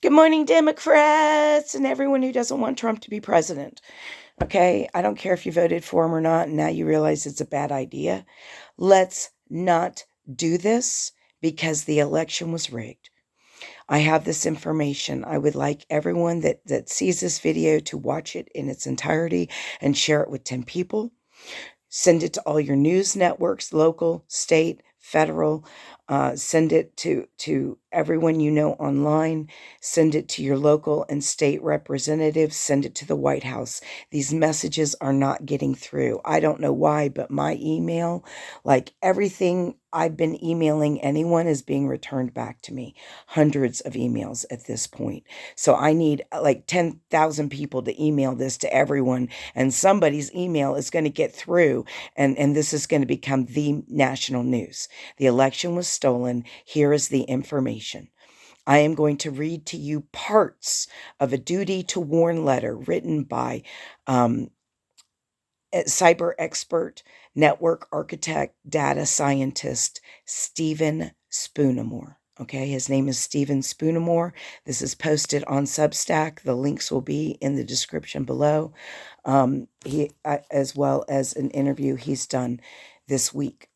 Good morning, Democrats, and everyone who doesn't want Trump to be president. Okay, I don't care if you voted for him or not, and now you realize it's a bad idea. Let's not do this because the election was rigged. I have this information. I would like everyone that sees this video to watch it in its entirety and share it with 10 people. Send it to all your news networks, local, state, federal. Send it to everyone you know online. Send it to your local and state representatives. Send it to the White House. These messages are not getting through. I don't know why, but my email, like everything I've been emailing anyone, is being returned back to me. Hundreds of emails at this point. So I need like 10,000 people to email this to everyone, and somebody's email is going to get through, and this is going to become the national news. The election was stolen. Here is the information. I am going to read to you parts of a duty to warn letter written by cyber expert, network architect, data scientist, Stephen Spoonamore. Okay, his name is Stephen Spoonamore. This is posted on Substack. The links will be in the description below, as well as an interview he's done this week.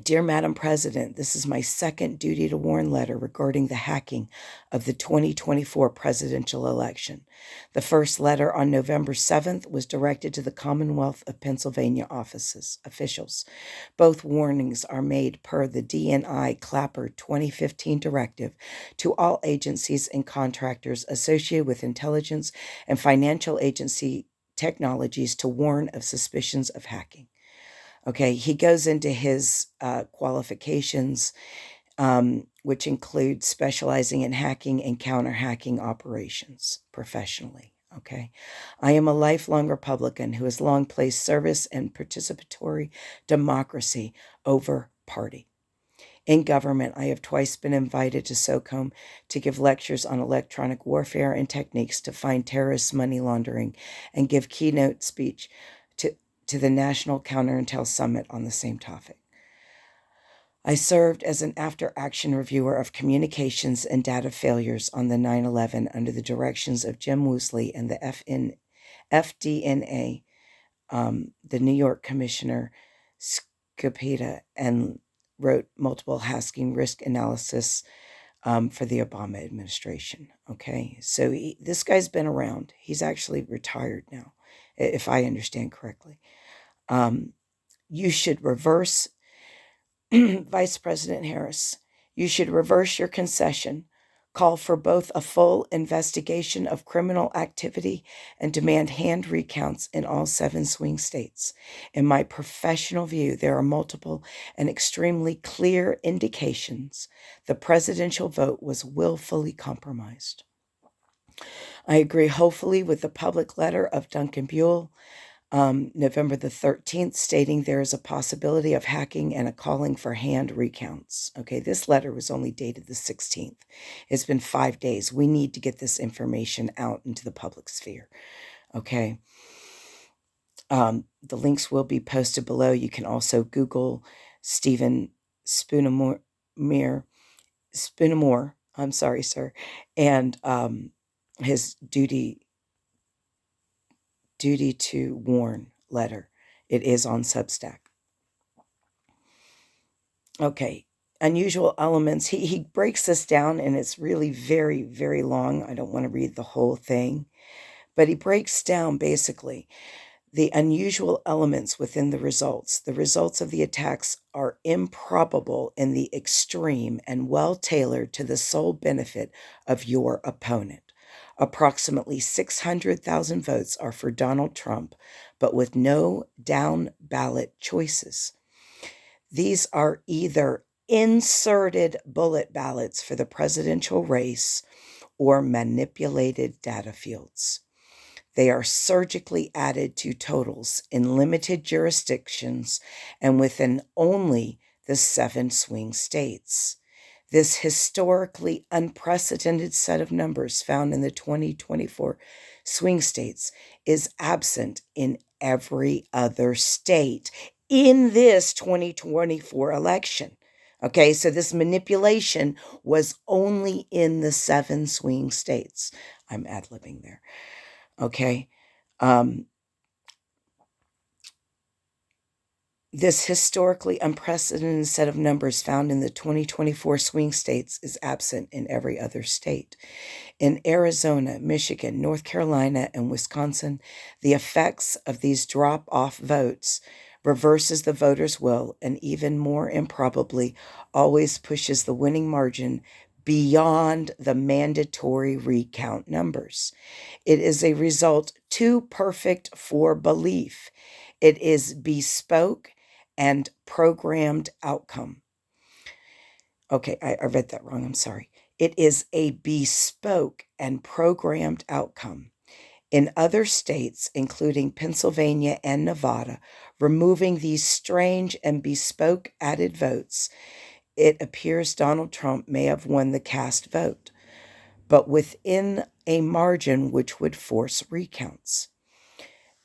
Dear Madam President, this is my second duty to warn letter regarding the hacking of the 2024 presidential election. The first letter on November 7th was directed to the Commonwealth of Pennsylvania officials. Both warnings are made per the DNI Clapper 2015 directive to all agencies and contractors associated with intelligence and financial agency technologies to warn of suspicions of hacking. Okay, he goes into his qualifications, which include specializing in hacking and counter-hacking operations professionally. Okay, I am a lifelong Republican who has long placed service and participatory democracy over party. In government, I have twice been invited to SOCOM to give lectures on electronic warfare and techniques to find terrorist money laundering, and give keynote speech to the National Counterintel Summit on the same topic. I served as an after-action reviewer of communications and data failures on the 9/11 under the directions of Jim Woosley and the FDNA, the New York Commissioner Scapita, and wrote multiple hacking risk analysis for the Obama administration. Okay, so this guy's been around. He's actually retired now, if I understand correctly. You should reverse, Vice President Harris, you should reverse your concession, call for both a full investigation of criminal activity and demand hand recounts in all 7 swing states. In my professional view, there are multiple and extremely clear indications the presidential vote was willfully compromised. I agree hopefully with the public letter of Duncan Buell, November the 13th, stating there is a possibility of hacking and a calling for hand recounts. Okay, this letter was only dated the 16th. It's been 5 days. We need to get this information out into the public sphere. Okay. The links will be posted below. You can also Google Stephen Spoonamore. I'm sorry, sir. And his duty to warn letter. It is on Substack. Okay, unusual elements. He breaks this down, and it's really very, very long. I don't want to read the whole thing, but he breaks down basically the unusual elements within the results. The results of the attacks are improbable in the extreme and well-tailored to the sole benefit of your opponent. Approximately 600,000 votes are for Donald Trump, but with no down ballot choices. These are either inserted bullet ballots for the presidential race or manipulated data fields. They are surgically added to totals in limited jurisdictions and within only the 7 swing states. This historically unprecedented set of numbers found in the 2024 swing states is absent in every other state in this 2024 election. Okay, so this manipulation was only in the 7 swing states. I'm ad-libbing there. Okay. This historically unprecedented set of numbers found in the 2024 swing states is absent in every other state. In Arizona, Michigan, North Carolina, and Wisconsin, the effects of these drop-off votes reverses the voter's will and, even more improbably, always pushes the winning margin beyond the mandatory recount numbers. It is a result too perfect for belief. It is bespoke and programmed outcome. Okay, I read that wrong. I'm sorry. It is a bespoke and programmed outcome. In other states, including Pennsylvania and Nevada, removing these strange and bespoke added votes, it appears Donald Trump may have won the cast vote, but within a margin which would force recounts.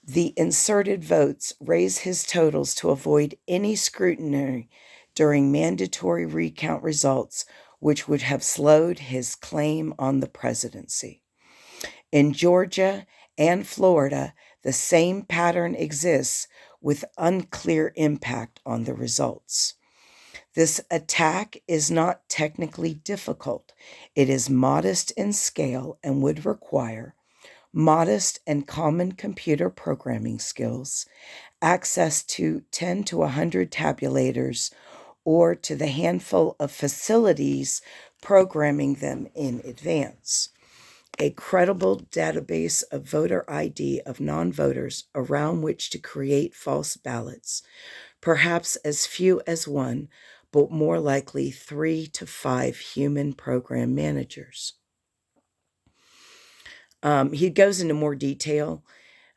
The inserted votes raise his totals to avoid any scrutiny during mandatory recount results, which would have slowed his claim on the presidency. In Georgia and Florida, the same pattern exists with unclear impact on the results. This attack is not technically difficult. It is modest in scale and would require modest and common computer programming skills, access to 10 to 100 tabulators, or to the handful of facilities programming them in advance. A credible database of voter ID of non-voters around which to create false ballots, perhaps as few as one, but more likely 3 to 5 human program managers. He goes into more detail,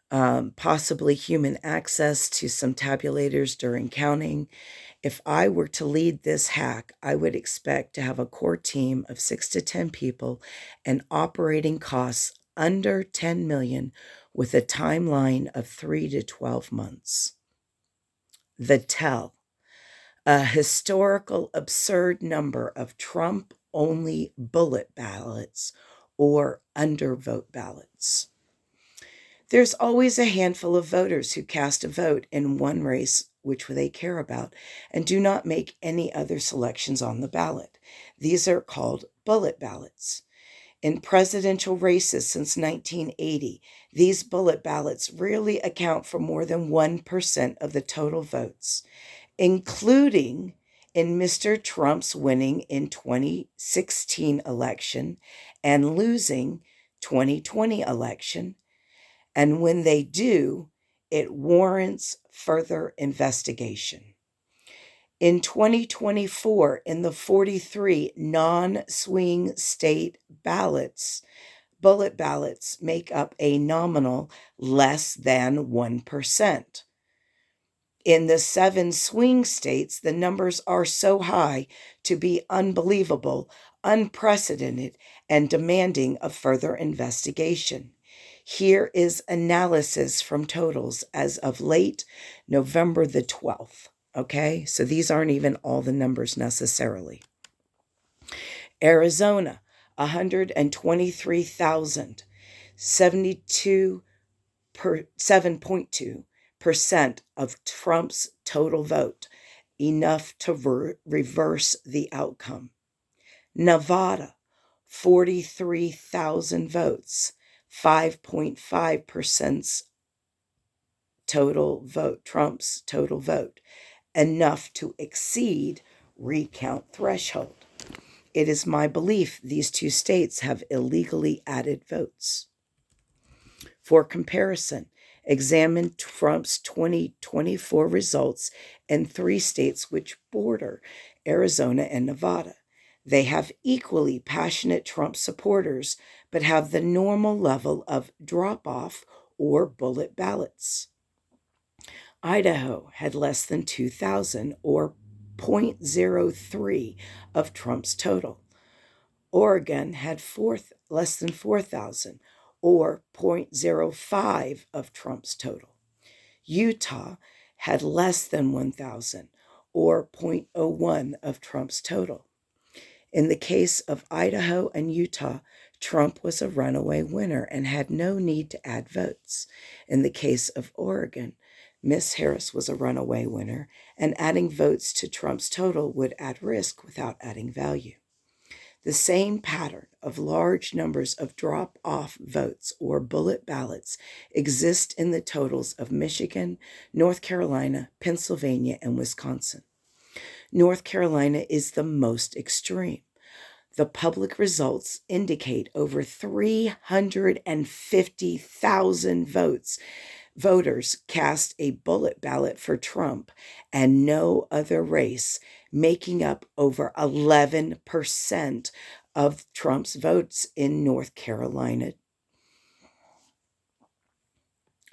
possibly human access to some tabulators during counting. If I were to lead this hack, I would expect to have a core team of 6 to 10 people and operating costs under 10 million with a timeline of 3 to 12 months. The tell, a historical absurd number of Trump-only bullet ballots or undervote ballots. There's always a handful of voters who cast a vote in one race which they care about and do not make any other selections on the ballot. These are called bullet ballots. In presidential races since 1980, these bullet ballots rarely account for more than 1% of the total votes, including in Mr. Trump's winning in 2016 election and losing 2020 election. And when they do, it warrants further investigation. In 2024, in the 43 non-swing state ballots, bullet ballots make up a nominal less than 1%. In the 7 swing states, the numbers are so high to be unbelievable, unprecedented, and demanding of further investigation. Here is analysis from totals as of late November the 12th. Okay, so these aren't even all the numbers necessarily. Arizona, 123,000, 7.2% of Trump's total vote, enough to reverse the outcome. Nevada, 43,000 votes, 5.5% total vote, Trump's total vote, enough to exceed recount threshold. It is my belief these 2 states have illegally added votes. For comparison, examine Trump's 2024 results in 3 states which border Arizona and Nevada. They have equally passionate Trump supporters, but have the normal level of drop-off or bullet ballots. Idaho had less than 2,000, or 0.03 of Trump's total. Oregon had less than 4,000, or 0.05 of Trump's total. Utah had less than 1,000, or 0.01 of Trump's total. In the case of Idaho and Utah, Trump was a runaway winner and had no need to add votes. In the case of Oregon, Miss Harris was a runaway winner, and adding votes to Trump's total would add risk without adding value. The same pattern of large numbers of drop-off votes or bullet ballots exist in the totals of Michigan, North Carolina, Pennsylvania, and Wisconsin. North Carolina is the most extreme. The public results indicate over 350,000 voters cast a bullet ballot for Trump and no other race, making up over 11% of Trump's votes in North Carolina.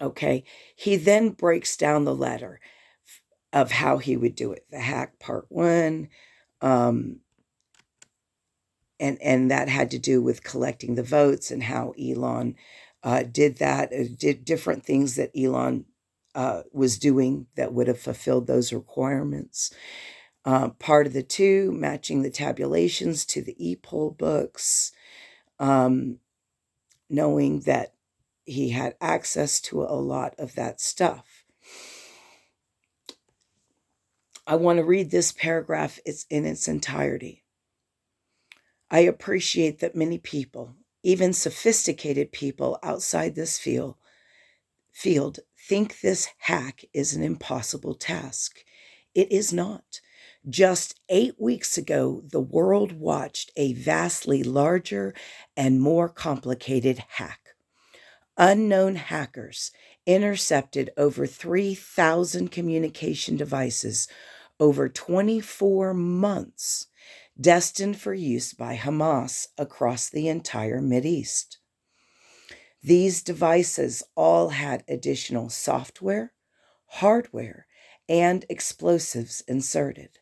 Okay, he then breaks down the letter of how he would do it. The hack part one, and that had to do with collecting the votes and how Elon did that, did different things that Elon was doing that would have fulfilled those requirements. Part of the two, matching the tabulations to the e-poll books, knowing that he had access to a lot of that stuff. I want to read this paragraph in its entirety. I appreciate that many people, even sophisticated people outside this field, think this hack is an impossible task. It is not. Just 8 weeks ago, the world watched a vastly larger and more complicated hack. Unknown hackers intercepted over 3,000 communication devices over 24 months, destined for use by Hamas across the entire Mideast. These devices all had additional software, hardware, and explosives inserted.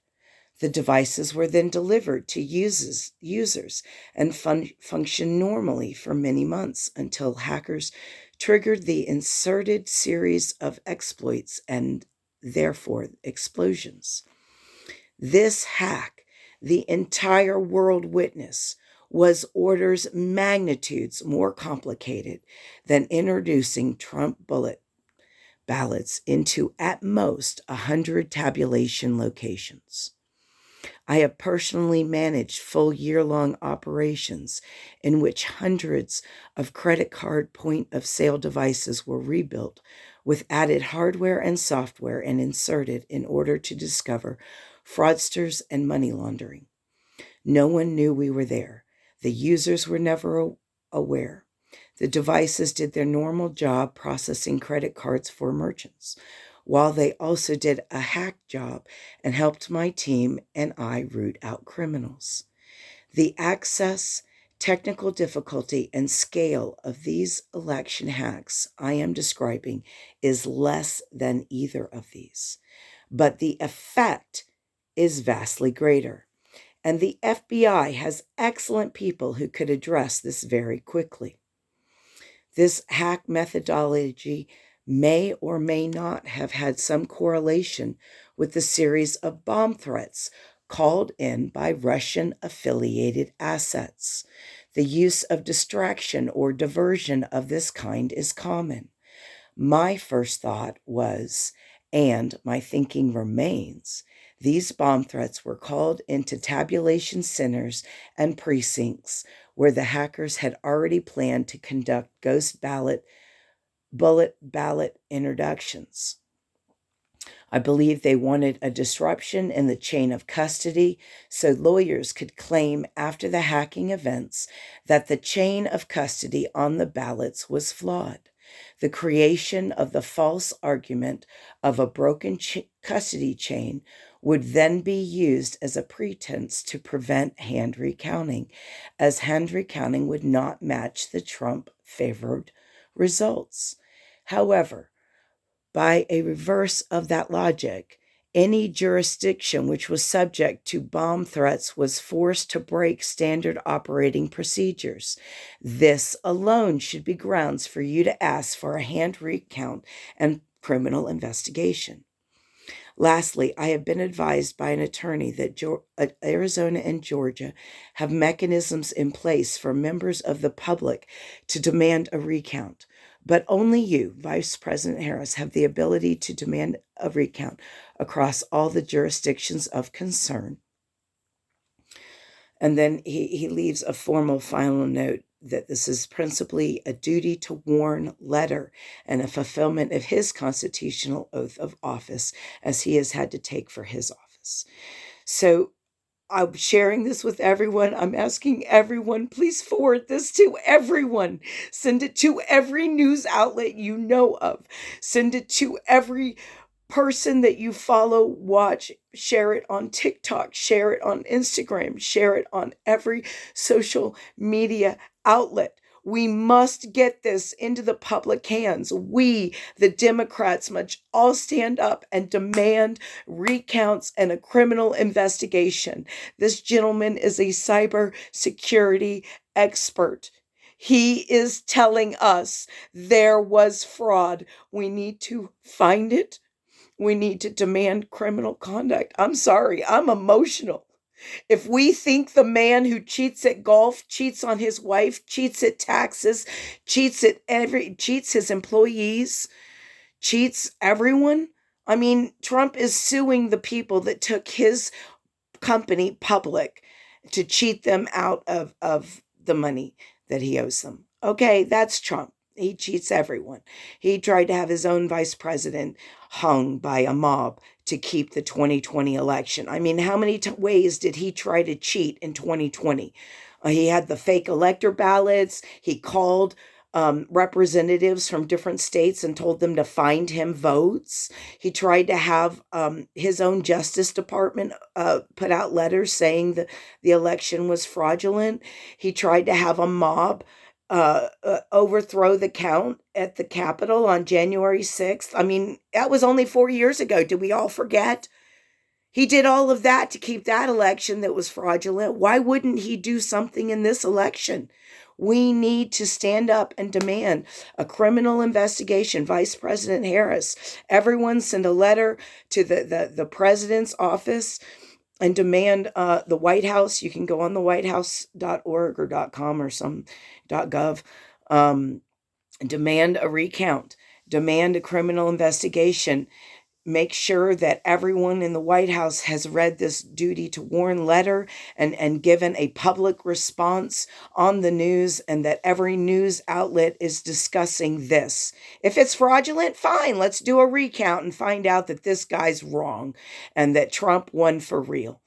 The devices were then delivered to users and functioned normally for many months until hackers triggered the inserted series of exploits and therefore explosions. This hack, the entire world witnessed, was orders magnitudes more complicated than introducing Trump bullet ballots into at most 100 tabulation locations. I have personally managed full year-long operations in which hundreds of credit card point-of-sale devices were rebuilt with added hardware and software and inserted in order to discover fraudsters and money laundering. No one knew we were there. The users were never aware. The devices did their normal job processing credit cards for merchants, while they also did a hack job and helped my team and I root out criminals. The access, technical difficulty, and scale of these election hacks I am describing is less than either of these, but the effect is vastly greater. And the FBI has excellent people who could address this very quickly. This hack methodology may or may not have had some correlation with the series of bomb threats called in by Russian-affiliated assets. The use of distraction or diversion of this kind is common. My first thought was, and my thinking remains, these bomb threats were called into tabulation centers and precincts where the hackers had already planned to conduct ghost bullet ballot introductions. I believe they wanted a disruption in the chain of custody so lawyers could claim after the hacking events that the chain of custody on the ballots was flawed. The creation of the false argument of a broken custody chain would then be used as a pretense to prevent hand recounting, as hand recounting would not match the Trump-favored results. However, by a reverse of that logic, any jurisdiction which was subject to bomb threats was forced to break standard operating procedures. This alone should be grounds for you to ask for a hand recount and criminal investigation. Lastly, I have been advised by an attorney that Arizona and Georgia have mechanisms in place for members of the public to demand a recount. But only you, Vice President Harris, have the ability to demand a recount across all the jurisdictions of concern. And then he leaves a formal final note that this is principally a duty to warn letter and a fulfillment of his constitutional oath of office as he has had to take for his office. So I'm sharing this with everyone. I'm asking everyone, please forward this to everyone. Send it to every news outlet you know of. Send it to every person that you follow, watch, share it on TikTok, share it on Instagram, share it on every social media outlet. We must get this into the public hands. We, the Democrats, must all stand up and demand recounts and a criminal investigation. This gentleman is a cybersecurity expert. He is telling us there was fraud. We need to find it. We need to demand criminal conduct. I'm sorry, I'm emotional. If we think the man who cheats at golf, cheats on his wife, cheats at taxes, cheats his employees, cheats everyone. I mean, Trump is suing the people that took his company public to cheat them out of the money that he owes them. Okay, that's Trump. He cheats everyone. He tried to have his own vice president hung by a mob to keep the 2020 election. I mean, how many ways did he try to cheat in 2020? He had the fake elector ballots. He called representatives from different states and told them to find him votes. He tried to have his own Justice Department put out letters saying that the election was fraudulent. He tried to have a mob overthrow the count at the Capitol on January 6th. I mean, that was only 4 years ago. Did we all forget? He did all of that to keep that election that was fraudulent. Why wouldn't he do something in this election? We need to stand up and demand a criminal investigation. Vice President Harris, everyone send a letter to the president's office and demand the White House. You can go on the whitehouse.org or .com or some .gov. Demand a recount. Demand a criminal investigation. Make sure that everyone in the White House has read this duty to warn letter and given a public response on the news, and that every news outlet is discussing this. If it's fraudulent, fine, let's do a recount and find out that this guy's wrong and that Trump won for real.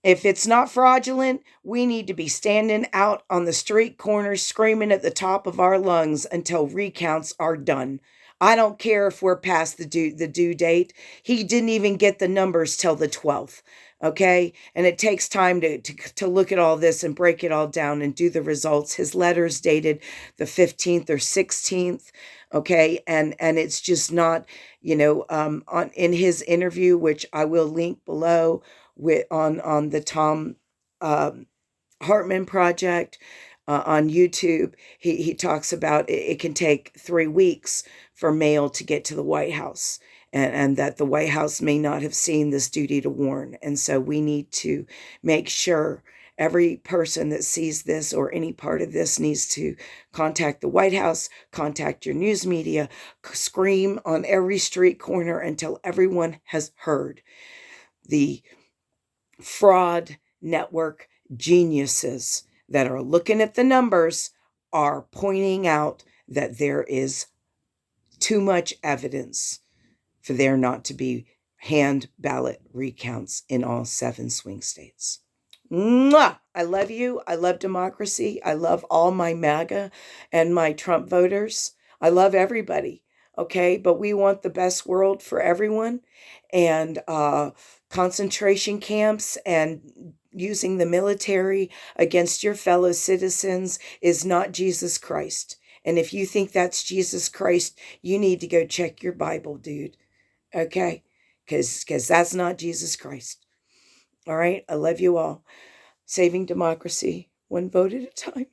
If it's not fraudulent, we need to be standing out on the street corners screaming at the top of our lungs until recounts are done. I don't care if we're past the due date. He didn't even get the numbers till the 12th, okay? And it takes time to look at all this and break it all down and do the results. His letter's dated the 15th or 16th, okay? And it's just not, in his interview, which I will link below on the Tom Hartman Project on YouTube, he talks about it can take 3 weeks for mail to get to the White House, and that the White House may not have seen this duty to warn. And so we need to make sure every person that sees this or any part of this needs to contact the White House, contact your news media, scream on every street corner until everyone has heard. The fraud network geniuses that are looking at the numbers are pointing out that there is too much evidence for there not to be hand ballot recounts in all 7 swing states. Mwah! I love you. I love democracy. I love all my MAGA and my Trump voters. I love everybody. Okay, but we want the best world for everyone, and concentration camps and using the military against your fellow citizens is not Jesus Christ. And if you think that's Jesus Christ, you need to go check your Bible, dude. Okay? Because that's not Jesus Christ. All right? I love you all. Saving democracy, one vote at a time.